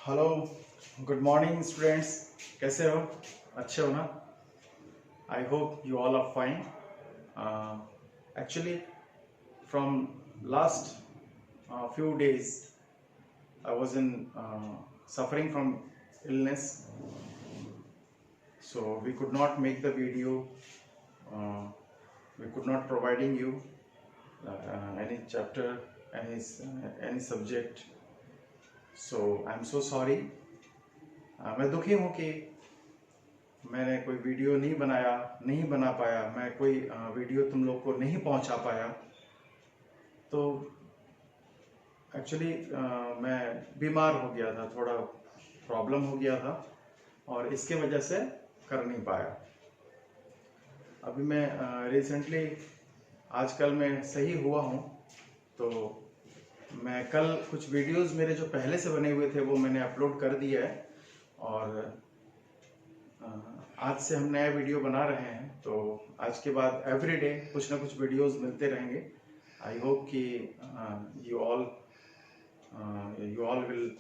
Hello, good morning students. कैसे हो? अच्छे हो ना? I hope you all are fine. Actually from last few days I was in suffering from illness, so we could not make the video. uh, we could not providing you any chapter, any subject. So I'm so sorry. मैं दुखी हूँ कि मैंने कोई video नहीं बना पाया, मैं कोई वीडियो तुम लोग को नहीं पहुँचा पाया। तो एक्चुअली मैं बीमार हो गया था, थोड़ा प्रॉब्लम हो गया था और इसके वजह से कर नहीं पाया। अभी मैं रिसेंटली आजकल मैं सही हुआ हूँ, तो मैं कल कुछ वीडियोस मेरे जो पहले से बने हुए थे वो मैंने अपलोड कर दिया है और आज से हम नया वीडियो बना रहे हैं। तो आज के बाद एवरीडे कुछ ना कुछ वीडियोस मिलते रहेंगे। आई होप कि you all will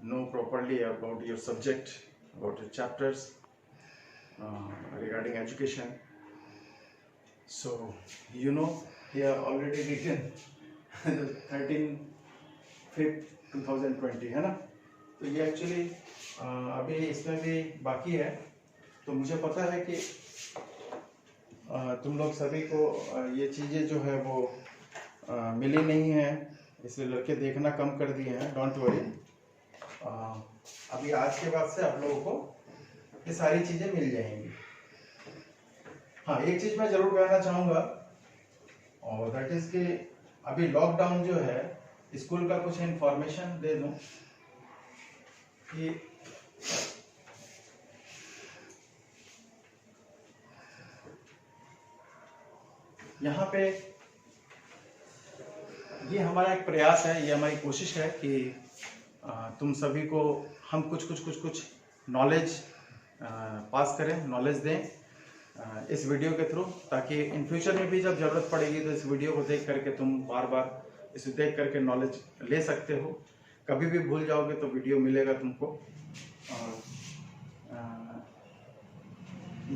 know properly about your subject, about your chapters regarding education. So you know, here already written 13/5/2020 है ना। तो ये एक्चुअली अभी इसमें भी बाकी है। तो मुझे पता है कि तुम लोग सभी को ये चीज़ें जो है वो मिली नहीं है, इसलिए लड़के देखना कम कर दिए हैं। डोंट वरी, अभी आज के बाद से आप लोगों को ये सारी चीज़ें मिल जाएंगी। हाँ, एक चीज़ मैं ज़रूर कहना चाहूँगा और दैट इज़ कि अभी लॉकडाउन जो है, स्कूल का कुछ इंफॉर्मेशन दे दूँ कि यहाँ पे ये हमारा एक प्रयास है, ये हमारी कोशिश है कि तुम सभी को हम कुछ नॉलेज पास करें, नॉलेज दें इस वीडियो के थ्रू, ताकि इन फ्यूचर में भी जब ज़रूरत पड़ेगी तो इस वीडियो को देख करके तुम बार बार इसे देख करके नॉलेज ले सकते हो। कभी भी भूल जाओगे तो वीडियो मिलेगा तुमको।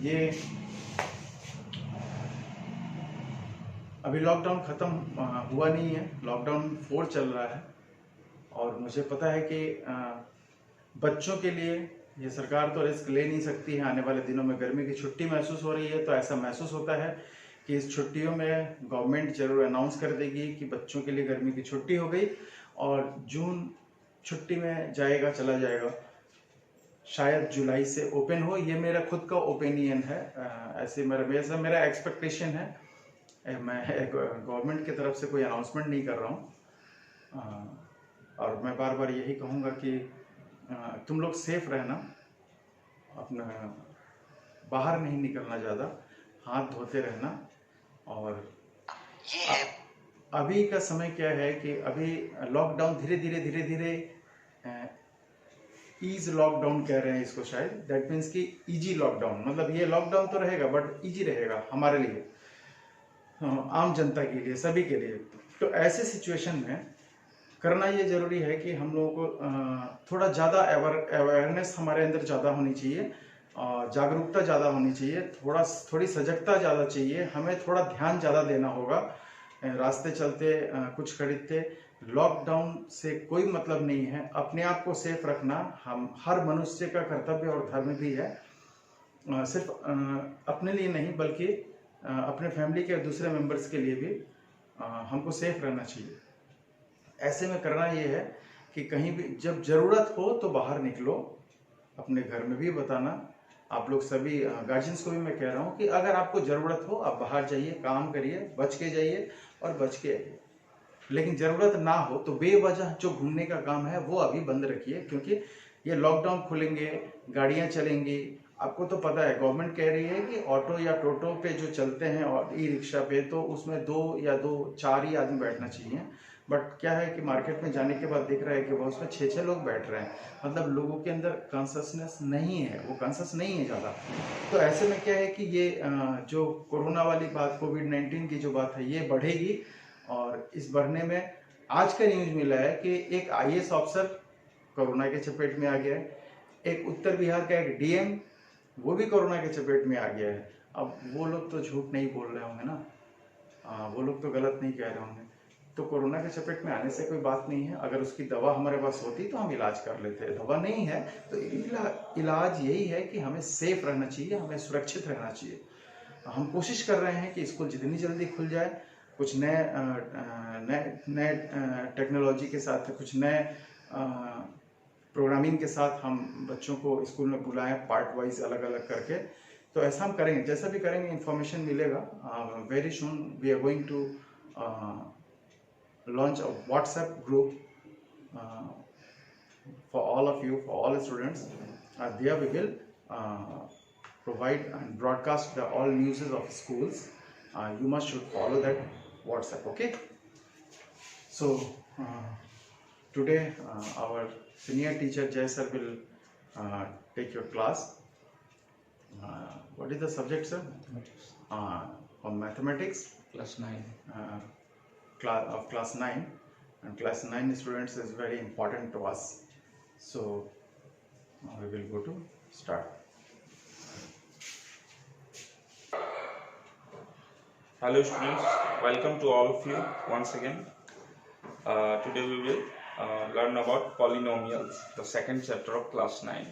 ये अभी लॉकडाउन ख़त्म हुआ नहीं है, लॉकडाउन 4 चल रहा है और मुझे पता है कि बच्चों के लिए ये सरकार तो रिस्क ले नहीं सकती है। आने वाले दिनों में गर्मी की छुट्टी महसूस हो रही है, तो ऐसा महसूस होता है कि इस छुट्टियों में गवर्नमेंट जरूर अनाउंस कर देगी कि बच्चों के लिए गर्मी की छुट्टी हो गई और जून छुट्टी में चला जाएगा। शायद जुलाई से ओपन हो, ये मेरा खुद का ओपिनियन है। ऐसे मेरा एक्सपेक्टेशन है। मैं गवर्नमेंट की तरफ से कोई अनाउंसमेंट नहीं कर रहा हूँ और मैं बार बार यही कहूँगा कि तुम लोग सेफ रहना, अपना बाहर नहीं निकलना ज़्यादा, हाथ धोते रहना। और अभी का समय क्या है कि अभी लॉकडाउन धीरे धीरे ईज लॉकडाउन कह रहे हैं इसको शायद। दैट मीन्स कि इजी लॉकडाउन, मतलब ये लॉकडाउन तो रहेगा बट इजी रहेगा हमारे लिए, आम जनता के लिए, सभी के लिए। तो ऐसे सिचुएशन में करना ये ज़रूरी है कि हम लोगों को थोड़ा ज़्यादा अवेयरनेस हमारे अंदर ज़्यादा होनी चाहिए, जागरूकता ज़्यादा होनी चाहिए, थोड़ी सजगता ज़्यादा चाहिए, हमें थोड़ा ध्यान ज़्यादा देना होगा। रास्ते चलते कुछ खरीदते, लॉकडाउन से कोई मतलब नहीं है। अपने आप को सेफ रखना हम हर मनुष्य का कर्तव्य और धर्म भी है। सिर्फ अपने लिए नहीं बल्कि अपने फैमिली के दूसरे मेंबर्स के लिए भी हमको सेफ रहना चाहिए। ऐसे में करना ये है कि कहीं भी जब ज़रूरत हो तो बाहर निकलो। अपने घर में भी बताना, आप लोग सभी गार्जियंस को भी मैं कह रहा हूँ कि अगर आपको ज़रूरत हो आप बाहर जाइए, काम करिए, बच के जाइए और बच के आइए। लेकिन ज़रूरत ना हो तो बेवजह जो घूमने का काम है वो अभी बंद रखिए, क्योंकि ये लॉकडाउन खुलेंगे, गाड़ियाँ चलेंगी। आपको तो पता है गवर्नमेंट कह रही है कि ऑटो या टोटो पे जो चलते हैं और ई रिक्शा पे, तो उसमें 4 ही आदमी बैठना चाहिए। बट क्या है कि मार्केट में जाने के बाद दिख रहा है कि वो उसमें 6 लोग बैठ रहे हैं। मतलब लोगों के अंदर कॉन्शसनेस नहीं है, वो कॉन्शस नहीं है ज़्यादा। तो ऐसे में क्या है कि ये जो कोरोना वाली बात, कोविड-19 की जो बात है, ये बढ़ेगी। और इस बढ़ने में आज का न्यूज़ मिला है कि एक IAS ऑफिसर कोरोना के चपेट में आ गया है। एक उत्तर बिहार का एक डीएम, वो भी कोरोना के चपेट में आ गया है। अब वो लोग तो झूठ नहीं बोल रहे होंगे ना, वो लोग तो गलत नहीं कह रहे होंगे। तो कोरोना के चपेट में आने से कोई बात नहीं है, अगर उसकी दवा हमारे पास होती तो हम इलाज कर लेते। दवा नहीं है तो इलाज यही है कि हमें सेफ रहना चाहिए, हमें सुरक्षित रहना चाहिए। हम कोशिश कर रहे हैं कि स्कूल जितनी जल्दी खुल जाए, कुछ नए टेक्नोलॉजी के साथ, कुछ नए प्रोग्रामिंग के साथ हम बच्चों को स्कूल में बुलाएं, पार्ट वाइज अलग अलग करके। तो ऐसा हम करेंगे, जैसा भी करेंगे इन्फॉर्मेशन मिलेगा। Very soon we are going to launch a WhatsApp group for all of you, for all students. There we will provide and broadcast all news of schools. You must should follow that WhatsApp, okay? So today our senior teacher Jay sir will take your class. What is the subject, sir? On mathematics. Class 9. Class 9, and class 9 students is very important to us. So we will go to start. Hello students, welcome to all of you once again. Today we will learn about polynomials, the second chapter of class 9.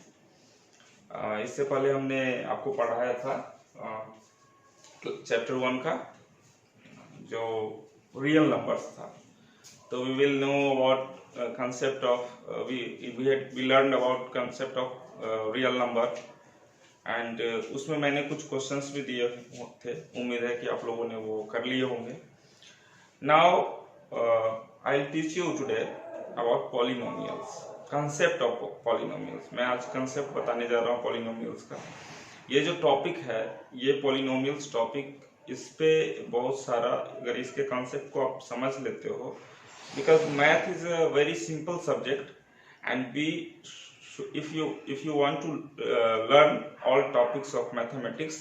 इससे पहले हमने आपको पढ़ाया था chapter 1 का जो real numbers था। तो we will know about concept of we learn about concept of real number and उसमें मैंने कुछ क्वेश्चंस भी दिए थे, उम्मीद है कि आप लोगों ने वो कर लिए होंगे। Now I will teach you today about polynomials, concept of polynomials. मैं आज कंसेप्ट बताने जा रहा हूँ पॉलिनोमियल्स का। ये जो टॉपिक है, ये पॉलिनोमियल्स टॉपिक, इस पे बहुत सारा, अगर इसके कॉन्सेप्ट को आप समझ लेते हो, because math is a very simple subject and we if you want to learn all topics of mathematics,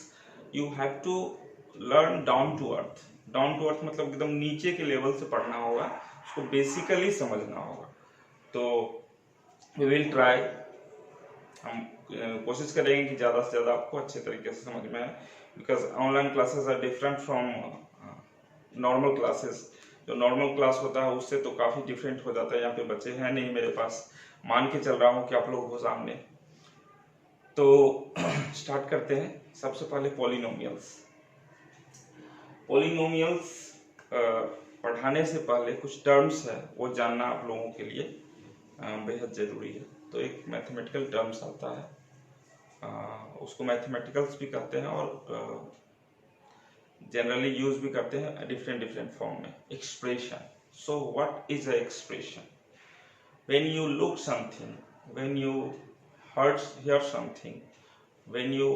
you have to learn down to earth. Down to earth मतलब एकदम नीचे के लेवल से पढ़ना होगा, उसको बेसिकली समझना होगा। तो वी विल ट्राई, हम कोशिश करेंगे कि ज़्यादा से ज़्यादा आपको अच्छे तरीके से समझ में आए, because online classes are different from normal classes. जो नॉर्मल क्लास होता है उससे तो काफ़ी डिफरेंट हो जाता है। यहाँ पे बच्चे हैं नहीं मेरे पास, मान के चल रहा हूँ कि आप लोग हो सामने। तो स्टार्ट करते हैं। सबसे पहले पॉलिनोमियल्स। पॉलिनोमियल्स पढ़ाने से पहले कुछ टर्म्स है वो जानना आप लोगों के लिए बेहद ज़रूरी है। तो एक मैथमेटिकल टर्म्स आता है, उसको मैथमेटिकल्स भी कहते हैं और जनरली यूज भी करते हैं डिफरेंट फॉर्म में। Expression. So what is a expression? When you look something, when you hear something, when you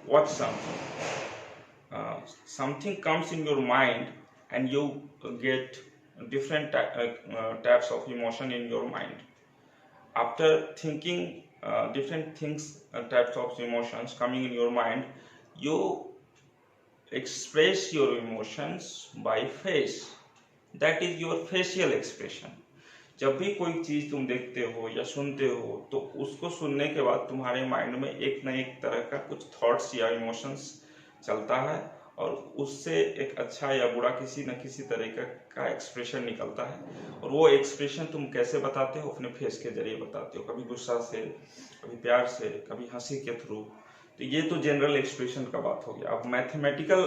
watch something, something comes in your mind and you get different types of emotion in your mind. After thinking different things, types of emotions coming in your mind, you express your emotions by face. That is your facial expression. जब भी कोई चीज तुम देखते हो या सुनते हो तो उसको सुनने के बाद तुम्हारे माइंड में एक न एक तरह का कुछ थॉट्स या इमोशंस चलता है और उससे एक अच्छा या बुरा किसी न किसी तरीके का एक्सप्रेशन निकलता है। और वो एक्सप्रेशन तुम कैसे बताते हो? अपने फेस के जरिए बताते हो, कभी गुस्सा से, कभी प्यार से, कभी हंसी के थ्रू। तो ये तो जनरल एक्सप्रेशन का बात हो गया। अब मैथमेटिकल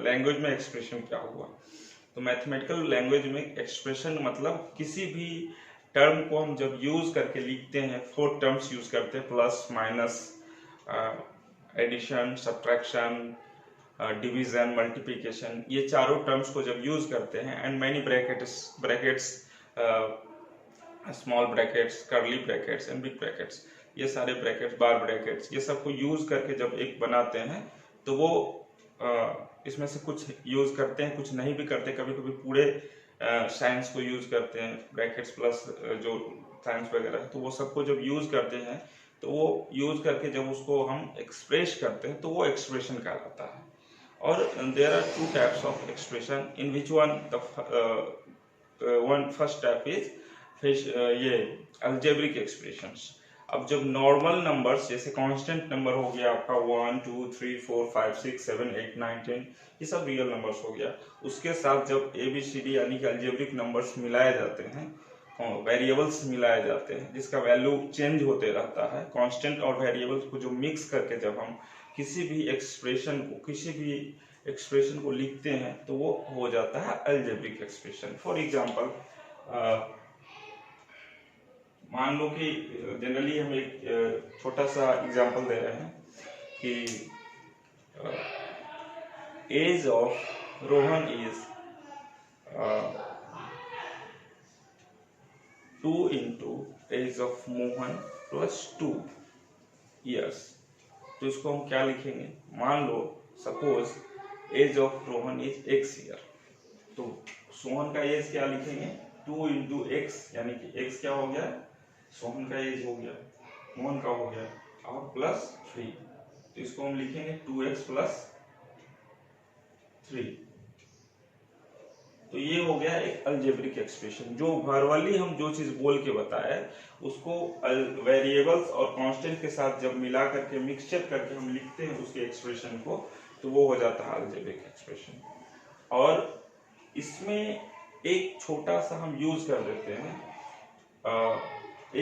लैंग्वेज में एक्सप्रेशन क्या हुआ? तो मैथमेटिकल लैंग्वेज में एक्सप्रेशन मतलब किसी भी टर्म को हम जब यूज करके लिखते हैं, 4 टर्म्स यूज करते हैं, plus, minus, addition, subtraction, division, multiplication. ये चारों टर्म्स को जब यूज करते हैं and many brackets, small brackets, curly brackets and big brackets, ये सारे ब्रैकेट्स, बार ब्रैकेट्स, ये सबको यूज करके जब एक बनाते हैं तो वो इसमें से कुछ यूज करते हैं, कुछ नहीं भी करते। कभी कभी पूरे साइंस को यूज करते हैं, ब्रैकेट्स प्लस जो साइंस वगैरह है, तो वो सबको जब यूज करते हैं तो वो यूज करके जब उसको हम एक्सप्रेस करते हैं तो वो एक्सप्रेशन कहलाता है। और there are 2 types of expression in which one first type is ये अल्जेब्रिक एक्सप्रेशंस। अब जब नॉर्मल नंबर्स जैसे कांस्टेंट नंबर हो गया आपका 1 2 3 4 5 6 7 8 9 10, ये सब रियल नंबर्स हो गया, उसके साथ जब ABCD यानी कि अल्जेब्रिक नंबर्स मिलाए जाते हैं, वेरिएबल्स मिलाए जाते हैं जिसका वैल्यू चेंज होते रहता है, कांस्टेंट और वेरिएबल्स को जो मिक्स करके जब हम किसी भी एक्सप्रेशन को लिखते हैं तो वो हो जाता है अल्जेब्रिक एक्सप्रेशन। फॉर एग्जांपल मान लो कि जनरली हम एक छोटा सा एग्जांपल दे रहे हैं कि age of Rohan is 2 into age of Mohan plus 2 years। तो इसको हम क्या लिखेंगे, मान लो suppose age of Rohan is x year, तो सोहन का एज क्या लिखेंगे 2 into x, यानी कि x क्या हो गया, सोहन का एज हो गया, मोहन का हो गया, और प्लस 3, तो इसको हम लिखेंगे 2x प्लस 3। तो ये हो गया एक अल्जेब्रिक एक्सप्रेशन। जो वर्बली हम जो चीज बोल के बताए उसको वेरिएबल्स और कांस्टेंट के साथ जब मिला करके मिक्सचर करके हम लिखते हैं उसके एक्सप्रेशन को, तो वो हो जाता है अल्जेब्रिक एक्सप्रेशन। और इसमें एक छोटा सा हम यूज कर देते हैं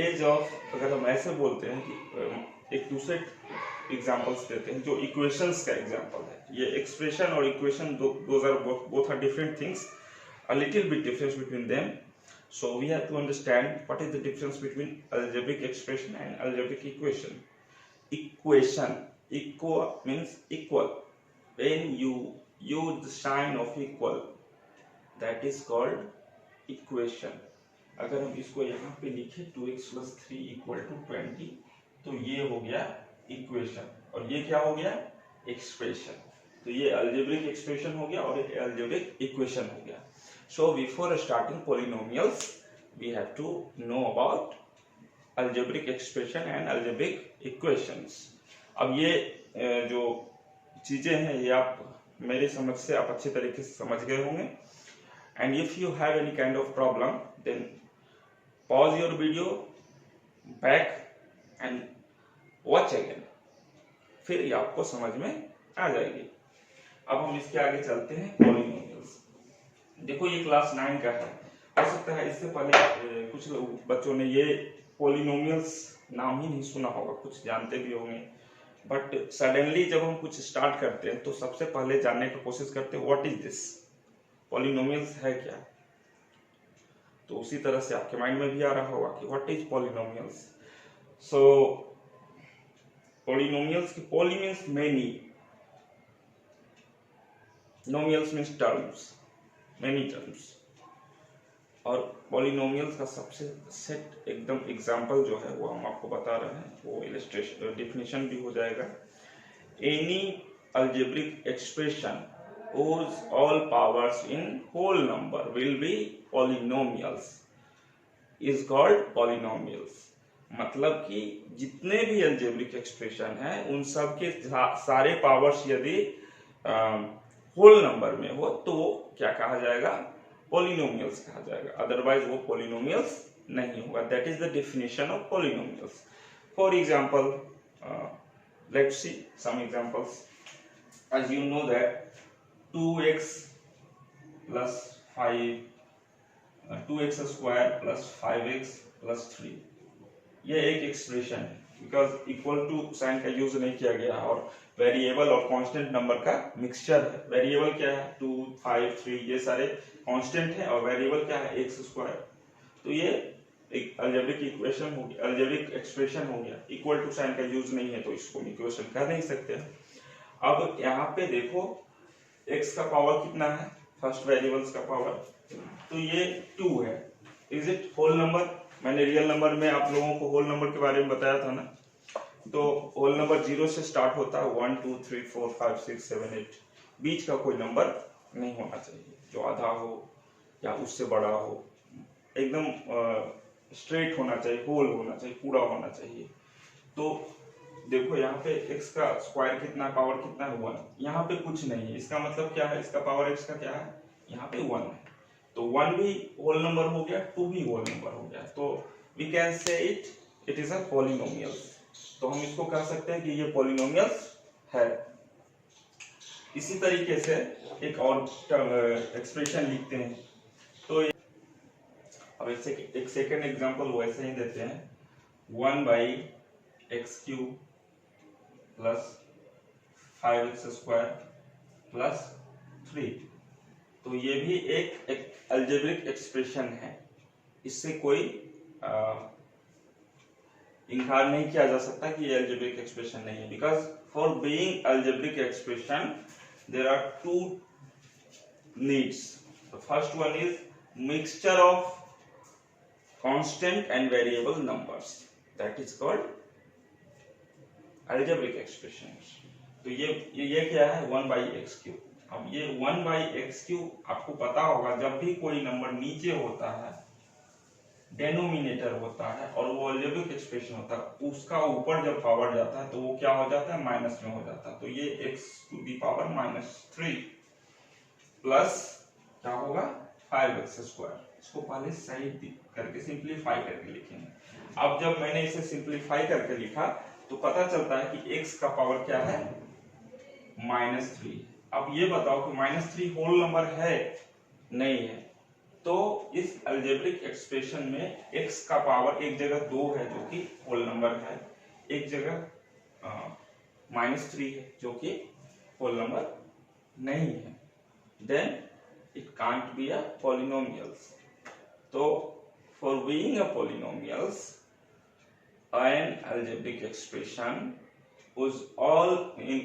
एज ऑफ, अगर हम ऐसे बोलते हैं कि एक दूसरे एग्जांपल्स देते हैं जो इक्वेशंस का एग्जांपल है। ये एक्सप्रेशन और equation both are different things, a little bit difference between them, so we have to understand what is the difference between algebraic expression and algebraic equation. Equal means equal. When you use the sign of equal, that is called equation. अगर हम इसको यहाँ पे लिखे 2x plus 3 equal to 20, तो ये हो गया इक्वेशन, और ये क्या हो गया एक्सप्रेशन। तो ये अल्जेब्रिक एक्सप्रेशन हो गया और एक अल्जेब्रिक इक्वेशन हो गया। So before starting polynomials we have to know about algebraic expression and algebraic equations. अब ये जो चीजें हैं ये आप मेरी समझ से आप अच्छी तरीके से समझ गए होंगे। And if you have any kind of problem then pause your video back and watch again, फिर ये आपको समझ में आ जाएगी। अब हम इसके आगे चलते हैं पॉलिनोमियल्स। देखो ये क्लास 9 का है, हो सकता है इससे पहले कुछ बच्चों ने ये पॉलिनोमियल्स नाम ही नहीं सुना होगा, कुछ जानते भी होंगे, बट सडनली जब हम कुछ स्टार्ट करते हैं तो सबसे पहले जानने की कोशिश करते हैं व्हाट इज दिस, पॉलिनोमियल्स है क्या। तो उसी तरह से आपके माइंड में भी आ रहा होगा कि what is polynomials. So polynomials की poly means many, nomials means terms, many terms, और पॉलिनोमियल्स का सबसे सेट एकदम एग्जांपल जो है वो हम आपको बता रहे हैं, वो इलस्ट्रेशन डेफिनेशन भी हो जाएगा। Any algebraic expression whose all powers in whole number will be polynomials is called polynomials। मतलब कि जितने भी अल्जेब्रिक एक्सप्रेशन हैं उन सब के सारे पावर्स यदि होल नंबर में हो तो वो क्या कहा जाएगा, पॉलिनोमियल्स कहा जाएगा, अदरवाइज वो पॉलिनोमियल्स नहीं होगा। That is the definition of polynomials. For example let's see some examples. as you know that 2x plus 5 2x square plus 5x plus 3 ये एक एक्सप्रेशन है, बिकॉज इक्वल टू साइन का use नहीं किया गया और वेरिएबल और कांस्टेंट नंबर का मिक्सचर है। वेरिएबल क्या है 2 5 3 ये सारे कांस्टेंट है और वेरिएबल क्या है x स्क्वायर। तो ये एक अल्जेब्रिक इक्वेशन हो गया, अल्जेब्रिक एक्सप्रेशन हो गया। इक्वल टू साइन का यूज नहीं है तो इसको इक्वेशन कह नहीं सकते। अब यहाँ पे देखो x का पावर कितना है, फर्स्ट वेरिएबल्स का पावर, तो ये 2 है। Is it whole number? मैंने रियल नंबर में आप लोगों को होल नंबर के बारे में बताया था ना, तो होल नंबर 0 से स्टार्ट होता है, 1 2 3 4 5 6 7 8, बीच का कोई नंबर नहीं होना चाहिए जो आधा हो या उससे बड़ा हो, एकदम स्ट्रेट होना चाहिए, होल होना चाहिए, पूरा होना चाहिए। तो देखो यहाँ पे x का स्क्वायर कितना, पावर कितना है 1, यहाँ पे कुछ नहीं है, इसका मतलब क्या है, इसका पावर x का क्या है, यहाँ पे 1 है। तो 1 भी होल नंबर हो गया, 2 भी होल नंबर हो गया, तो we can say it is a polynomials. तो हम इसको कह सकते हैं कि ये पॉलिनोमियल्स है। इसी तरीके से एक और एक्सप्रेशन लिखते हैं। तो अब एक सेकेंड एग्जांपल वैसे ही देते हैं, 1/x³ प्लस 5x² प्लस 3। तो ये भी एक अलजेब्रिक एक्सप्रेशन है, इससे कोई इनकार नहीं किया जा सकता कि ये अलजेब्रिक एक्सप्रेशन नहीं है, because for being algebraic expression there are two needs. The first one is mixture of constant and variable numbers, that is called algebraic expressions। तो ये क्या है, 1/x³। अब ये 1/x³ आपको पता होगा, जब भी कोई नंबर नीचे होता है, डेनोमिनेटर होता है और वो अलजेब्रिक एक्सप्रेशन होता है, उसका ऊपर जब पावर जाता है तो वो क्या हो जाता है, माइनस में हो जाता है। तो ये x⁻³ प्लस क्या होगा, 5x²। इसको पहले साइड करके सिंप्लीफाई करके लिखेंगे। अब जब मैंने इसे सिंप्लीफाई करके लिखा तो पता चलता है कि x का पावर क्या है, -3। अब ये बताओ कि -3 होल नंबर है, नहीं है। तो इस अलजेब्रिक एक्सप्रेशन में x का पावर एक जगह 2 है जो कि होल नंबर है, एक जगह -3 है जो कि होल नंबर नहीं है। Then it can't be a polynomials। तो for being a polynomials, an algebraic expression was all in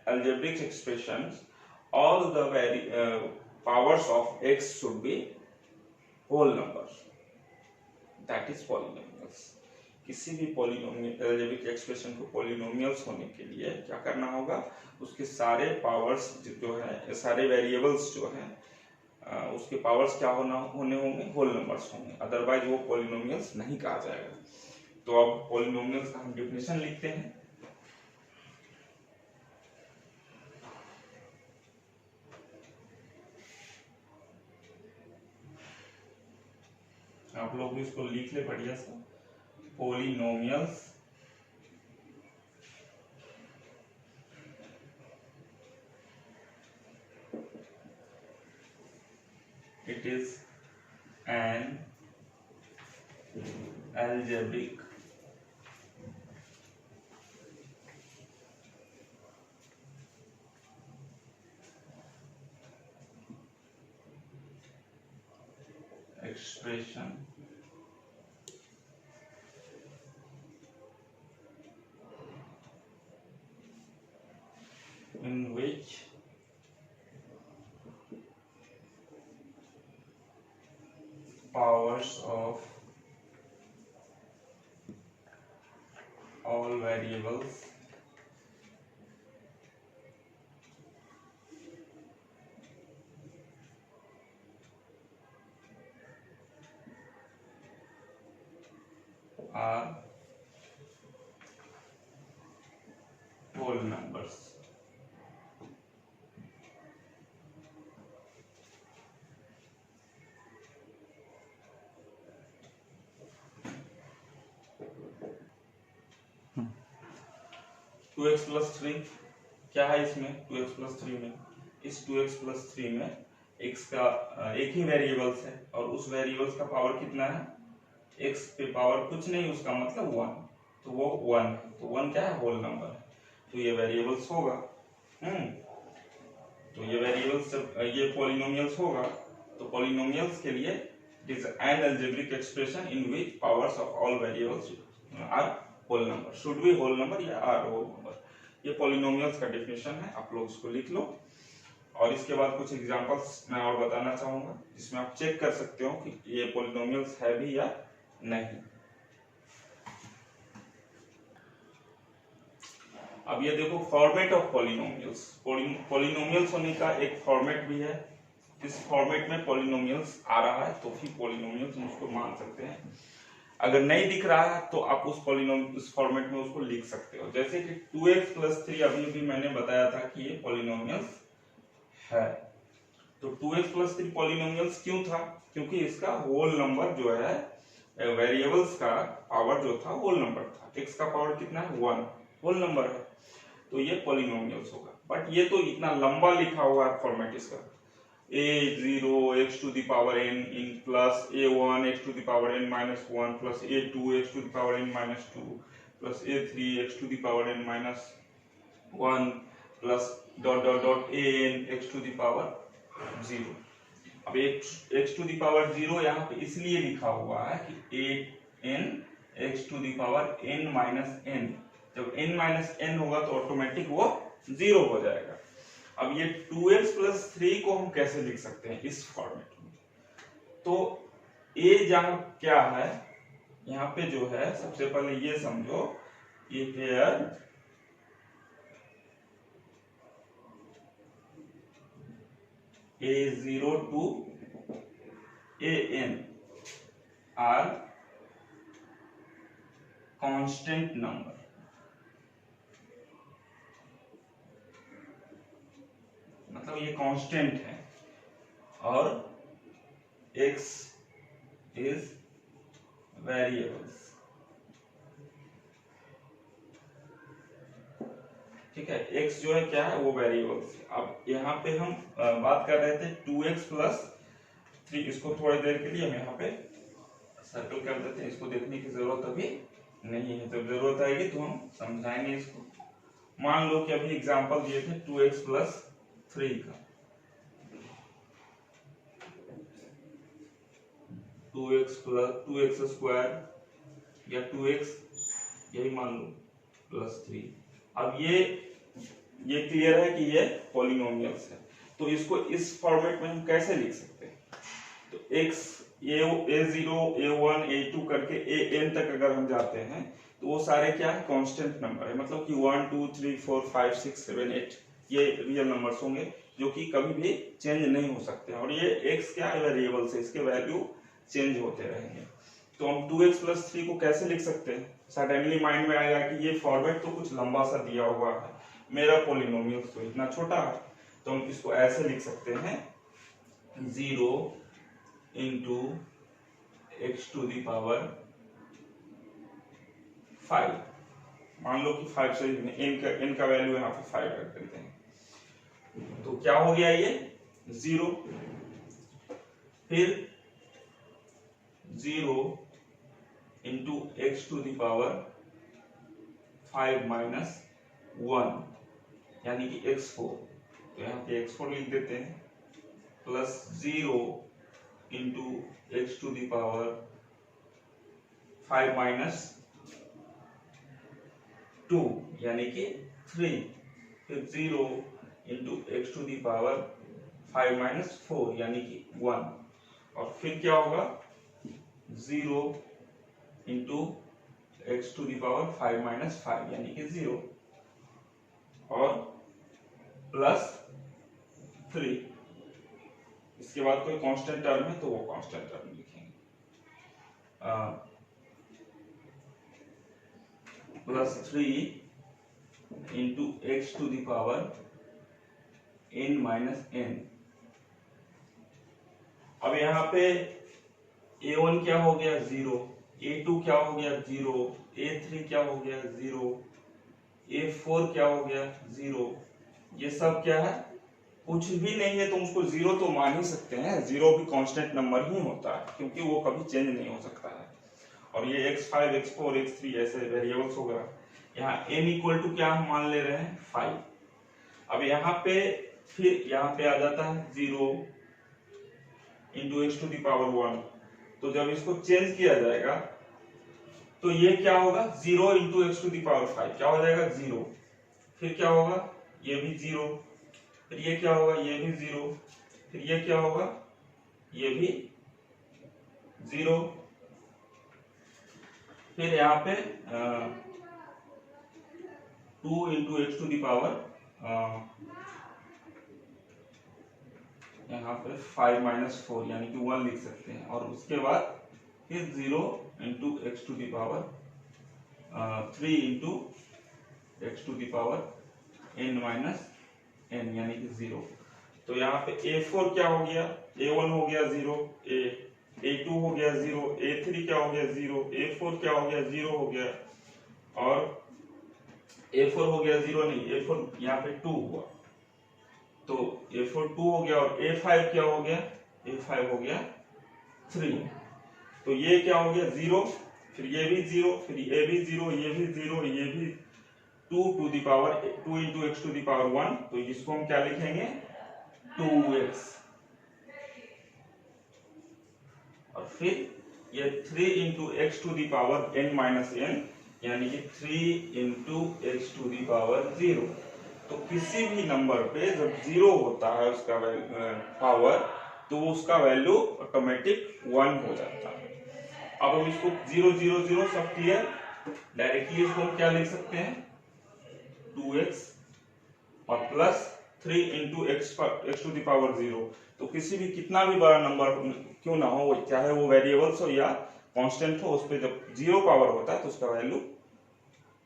algebraic expressions, all the powers of x should be whole numbers, that is polynomials। किसी भी algebraic expression को polynomials होने के लिए क्या करना होगा, उसके सारे पावर्स जो है, सारे वेरिएबल्स जो हैं, उसके पावर्स क्या होने होंगे, होल नंबर्स होंगे, अदरवाइज वो पॉलिनोमियल्स नहीं कहा जाएगा। तो अब पॉलिनोमियल्स का हम डेफिनेशन लिखते हैं। आप लोग भी इसको लिख ले बढ़िया सा। Polynomials it is an algebraic expression in which powers of all variables are whole numbers। 2x plus 3 क्या है इसमें, 2x प्लस 3 में, इस 2x प्लस 3 में x का एक ही वेरिएबल्स है और उस वेरिएबल्स का पावर कितना है, x पे पावर कुछ नहीं, उसका मतलब 1, तो वो 1 है। तो 1 क्या है, होल नंबर है, तो ये वेरिएबल्स होगा। तो ये वेरिएबल्स जब ये पॉलिनोमियल्स होगा, तो पॉलिनोमियल्स के लिए it is an algebraic expression in which powers of all variables are whole number, should be whole number या आर होल नंबर। ये पॉलिनोमियल्स का डेफिनेशन है, आप लोग इसको लिख लो। और इसके बाद कुछ एग्जांपल्स मैं और बताना चाहूंगा जिसमें आप चेक कर सकते हो कि ये पॉलिनोमियल्स है भी या नहीं। अब ये देखो फॉर्मेट ऑफ पॉलिनोमियल्स, पॉलिनोमियल्स होने का एक फॉर्मेट भी है। इस फॉर्मेट में पॉलिनोमियल्स आ रहा है तो फिर पॉलिनोमियल्स हम उसको मान सकते हैं। अगर नहीं दिख रहा है तो आप उस फॉर्मेट में उसको लिख सकते हो। जैसे कि 2x प्लस 3 अभी भी मैंने बताया था कि ये पॉलिनोमियल्स है। तो 2x प्लस 3 पॉलिनोमियल्स क्यों था? क्योंकि इसका होल नंबर जो है, वेरिएबल्स का पावर जो था होल नंबर था। x का पावर कितना है? 1 होल नंबर है, तो ये पॉलिनोमियल्स होगा। बट ये तो इतना लंबा लिखा हुआ है फॉर्मेट इसका, a0 x to the power n n plus a1 x to the power n minus 1 plus a2 x to the power n minus 2 plus a3 x to the power n minus 1 plus dot dot dot an x to the power 0। अब x to the power 0 यहाँ पे इसलिए लिखा हुआ है कि an x to the power n minus n, जब n minus n होगा तो ऑटोमेटिक वो 0 हो जाएगा। अब ये 2x प्लस 3 को हम कैसे लिख सकते हैं इस फॉर्मेट में? तो a जहां क्या है, यहाँ पे जो है सबसे पहले ये समझो, ये hair a0 to an are constant number। मतलब ये कांस्टेंट है और x इज वेरिएबल्स। ठीक है, x जो है क्या है, वो वेरिएबल्स। अब यहाँ पे हम बात कर रहे थे 2x प्लस 3, इसको थोड़ी देर के लिए हम यहाँ पे सर्कल कर देते हैं, इसको देखने की जरूरत अभी नहीं है, जब जरूरत आएगी तो हम समझाएंगे इसको। मान लो कि अभी एग्जांपल दिए थे 2x प्लस 3 का, 2x प्लस 2x स्क्वायर या 2x, यही मान लो प्लस 3। अब ये क्लियर है कि ये पॉलिनोमियल्स है, तो इसको इस फॉर्मेट में हम कैसे लिख सकते हैं? तो x a0 a1 a2 करके an तक अगर हम जाते हैं तो वो सारे क्या है, कांस्टेंट नंबर है। मतलब कि 1 2 3 4 5 6 7 8 ये रियल नंबर्स होंगे जो कि कभी भी चेंज नहीं हो सकते हैं। और ये x क्या है, वेरिएबल्स है, इसके वैल्यू चेंज होते रहेंगे। तो हम 2x प्लस 3 को कैसे लिख सकते हैं? सडनली माइंड में आएगा कि ये फॉर्मेट तो कुछ लंबा सा दिया हुआ है, मेरा पॉलिनोमियल तो इतना छोटा है, तो हम इसको ऐसे लिख सकते हैं 0 into x to the power 5। मान लो कि 5 से n का वैल्यू यहाँ पे 5 रख देते हैं, तो क्या हो गया ये 0, फिर 0 into x to the power 5 minus 1 यानी कि x4, तो यहाँ पे x4 लिख देते हैं, plus 0 into x to the power 5 minus 2 यानी कि 3, फिर 0 into x to the power 5 minus 4 यानी कि 1, और फिर क्या होगा 0 into x to the power 5 minus 5 यानी कि 0, और प्लस 3। इसके बाद कोई कांस्टेंट टर्म है तो वो कांस्टेंट टर्म लिखेंगे, plus 3 into x to the power n minus n। अब यहाँ पे a1 क्या हो गया 0, a2 क्या हो गया 0, a3 क्या हो गया 0, a4 क्या हो गया 0। ये सब क्या है, कुछ भी नहीं है, तो उसको 0 तो मान ही सकते हैं, 0 भी कांस्टेंट नंबर ही होता है क्योंकि वो कभी चेंज नहीं हो सकता है। और ये x5 x4 x3 ऐसे वेरिएबल्स होगा। यहाँ n इक्वल टू क्या हम मान ले रहे हैं 5। अब यहाँ पे फिर यहाँ पे आ जाता है 0 into x to the power 1, तो जब इसको चेंज किया जाएगा तो ये क्या होगा 0 into x to the power 5 क्या हो जाएगा 0, फिर क्या होगा ये भी 0, फिर ये क्या होगा ये भी 0, फिर ये क्या होगा ये भी 0, फिर यहाँ पे 2 into x to the power यहाँ पे 5 माइनस 4 यानी कि 1 लिख सकते हैं, और उसके बाद फिर 0 into x to the power 3 into x to the power n minus n यानी कि 0। तो यहाँ पे A4 क्या हो गया, A1 हो गया 0, A2 हो गया 0, A3 क्या हो गया 0, A4 क्या हो गया 0 हो गया, और A4 हो गया 0 नहीं, A4 यहाँ पे 2 हुआ, तो A4 2 हो गया, और A5 क्या हो गया, A5 हो गया 3, तो ये क्या हो गया 0, फिर ये भी 0, फिर ये भी 0, ये भी 0, ये भी 2 to the power 2 into x to the power 1, तो इसको हम क्या लिखेंगे 2x, और फिर ये 3 into x to the power n minus n, यानी कि 3 into x to the power 0। तो किसी भी नंबर पे जब 0 होता है उसका पावर, तो उसका वैल्यू ऑटोमेटिक 1 हो जाता है। अब हम इसको 0 0 0 सब क्लियर, डायरेक्टली इसको हम क्या लिख सकते हैं 2x और plus 3 into x to the power 0। तो किसी भी कितना भी बड़ा नंबर क्यों ना हो, चाहे वो वेरिएबल्स हो या कांस्टेंट हो, उस पर जब 0 पावर होता है तो उसका वैल्यू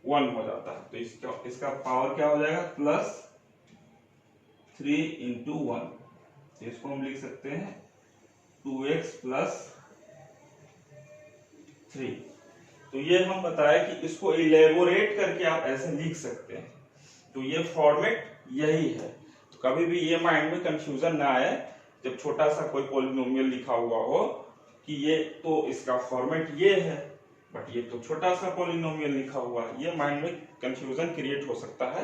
1 हो जाता है। तो इसका पावर क्या हो जाएगा प्लस 3 इंटू 1, तो इसको हम लिख सकते हैं 2x प्लस 3। तो ये हम बताया कि इसको इलेबोरेट करके आप ऐसे लिख सकते हैं, तो ये फॉर्मेट यही है। तो कभी भी ये माइंड में कंफ्यूजन ना आए जब छोटा सा कोई पॉलिनोमियल लिखा हुआ हो कि ये तो इसका फॉर्मेट ये है, बट ये तो छोटा सा पॉलिनोमियल लिखा हुआ है, ये माइंड में कंफ्यूजन क्रिएट हो सकता है।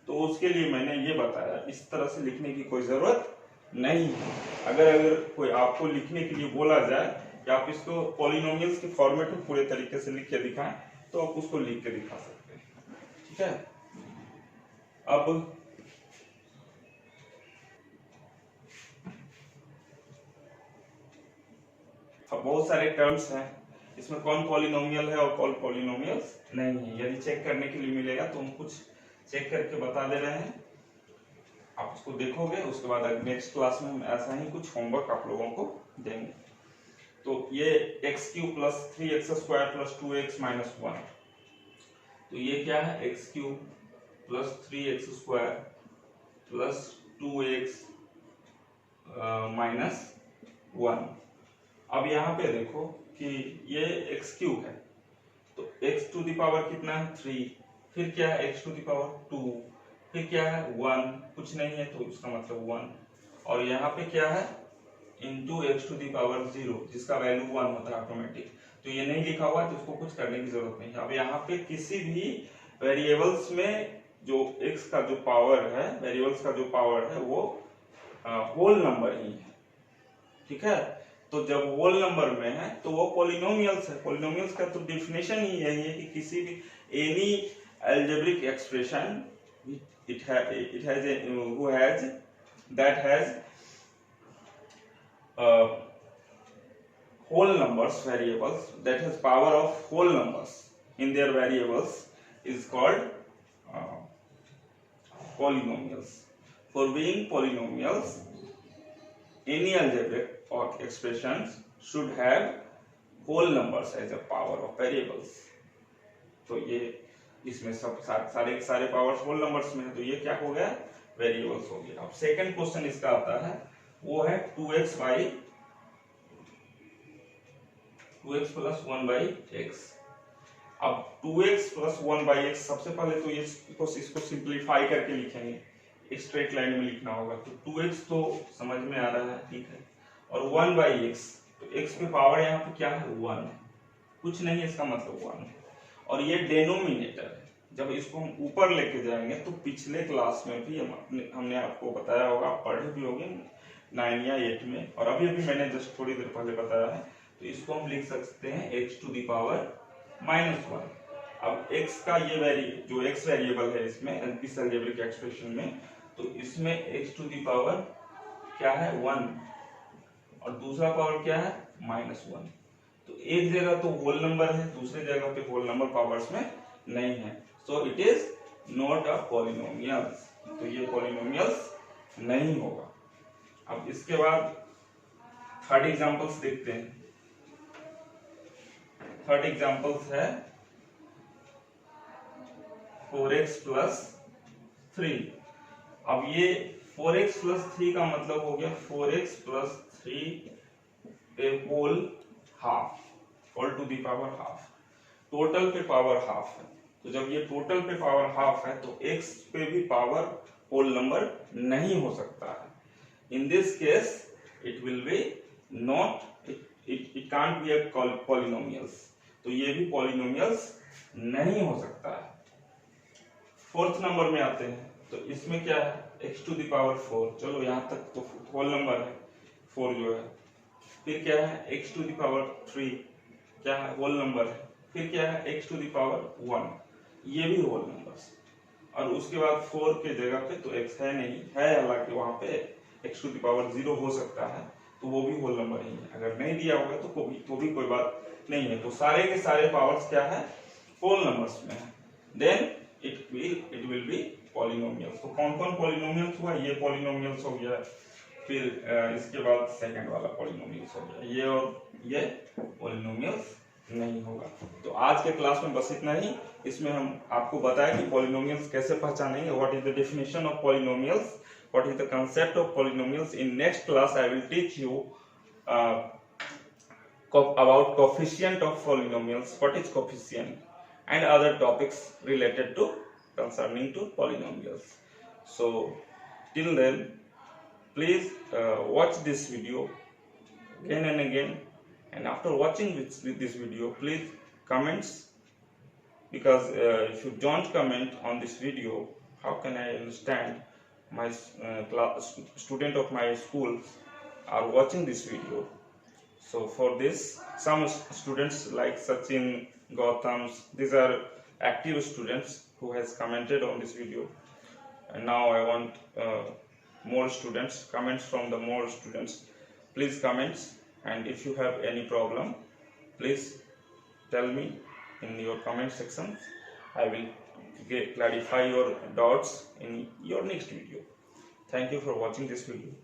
तो उसके लिए मैंने ये बताया, इस तरह से लिखने की कोई जरूरत नहीं है। अगर कोई आपको लिखने के लिए बोला जाए कि आप इसको पॉलिनोमियल्स के फॉर्मेट में पूरे तरीके से लिख के दिखाएं, तो आप उसको लिख के दिखा सकते हैं, ठीक है। अब बहुत सारे टर्म्स हैं, इसमें कौन पॉलिनोमियल है और कौन पॉलिनोमियल्स नहीं है, यदि चेक करने के लिए मिलेगा तो हम कुछ चेक करके बता दे रहे हैं, आप उसको देखोगे, उसके बाद नेक्स्ट क्लास में हम ऐसा ही कुछ होमवर्क आप लोगों को देंगे। तो ये x cube plus 3x square plus 2x minus 1, तो ये क्या है x cube plus 3x square plus 2x minus 1। अब यहाँ पे देखो कि ये एक्स क्यूब है, तो x टू द पावर कितना है 3, फिर क्या है x टू द पावर 2, फिर क्या है 1, कुछ नहीं है तो इसका मतलब 1, और यहाँ पे क्या है into x to the power 0, जिसका वैल्यू 1 होता है ऑटोमेटिक। तो ये नहीं लिखा हुआ है तो इसको कुछ करने की जरूरत नहीं है। अब यहाँ पे किसी भी वेरिएबल्स में जो x का जो पावर है, वेरिएबल्स का जो पावर है वो होल नंबर ही है, ठीक है। तो जब होल नंबर में है तो वो पॉलिनोमियल्स है। पॉलिनोमियल्स का तो डेफिनेशन ही यही है कि किसी भी any algebraic expression it has whole numbers variables that has power of whole numbers in their variables is called polynomials. For being polynomials, any algebraic or expressions should have whole numbers as a power of variables. तो ये इसमें सब सारे powers whole numbers में है, तो ये क्या हो गया वेरिएबल्स हो गया। अब सेकंड क्वेश्चन इसका आता है, वो है 2x प्लस 1 बाई x। अब 2x प्लस 1 बाई x, सबसे पहले तो इसको सिंप्लीफाई करके लिखेंगे, एक स्ट्रेट लाइन में लिखना होगा। तो 2x तो समझ में आ रहा है, ठीक है, और 1 बाई x, तो x पे पावर यहाँ पे क्या है 1, कुछ नहीं है, इसका मतलब 1 है, और ये डेनोमिनेटर है। जब इसको हम ऊपर लेके जाएंगे तो पिछले क्लास में भी हमने आपको बताया होगा, आप पढ़े भी होंगे 9 या 8 में, और अभी मैंने जस्ट थोड़ी देर पहले बताया है। तो इसको हम लिख सकते हैं x to the power minus 1। अब x का ये जो x वेरिएबल है इसमें इस अलजेब्रिक एक्सप्रेशन में, तो इसमें x टू द पावर क्या है 1, और दूसरा पावर क्या है माइनस 1। तो एक जगह तो होल नंबर है, दूसरे जगह पे होल नंबर पावर्स में नहीं है, so it is not a polynomials. तो ये पॉलिनोमियल्स नहीं होगा। अब इसके बाद थर्ड एग्जांपल्स देखते हैं। थर्ड एग्जांपल्स है 4x प्लस 3। अब ये 4x प्लस 3 का मतलब हो गया 4x plus 3 a whole half all to the power half. Total पे पावर हाफ है, तो जब ये टोटल पे पावर हाफ है तो x पे भी पावर होल नंबर नहीं हो सकता है। In this case it will B not, it can't be a polynomials, तो ये भी पॉलिनोमियल्स नहीं हो सकता है। फोर्थ नंबर में आते हैं, तो इसमें क्या है x टू द पावर 4, चलो यहाँ तक तो होल नंबर है 4 जो है। फिर क्या है x टू द पावर 3, क्या है होल नंबर है। फिर क्या है x टू द पावर 1, ये भी होल नंबर्स। और उसके बाद 4 के जगह पे तो x है नहीं है, हालांकि वहां पे x टू द पावर 0 हो सकता है, तो वो भी होल नंबर ही है। अगर नहीं दिया होगा तो भी कोई बात नहीं है। तो सारे के सारे पावर्स क्या है होल नंबर्स में है। Then it will be polynomials. तो कौन कौन पॉलिनोमियल्स हुआ, ये पॉलिनोमियल्स हो गया। फिर इसके बाद सेकंड वाला पॉलिनोमियल्स हो गया, ये और ये पॉलिनोमियल्स नहीं होगा। तो आज के क्लास में बस इतना ही। इसमें हम आपको बताया कि पॉलिनोमियल्स कैसे पहचानेंगे, what is the definition of polynomials, what is the concept of polynomials. In next class I will teach you about coefficient of polynomials, what is coefficient, and other topics related to concerning to polynomials. So till then, please watch this video again and again, and after watching this video, please comments, because if you don't comment on this video, how can I understand my student of my school are watching this video. So for this, some students like Sachin, Gautam, these are active students who has commented on this video, and now I want more students, comments from the more students. Please comments, and if you have any problem, please tell me in your comment section. I will clarify your doubts in your next video. Thank you for watching this video.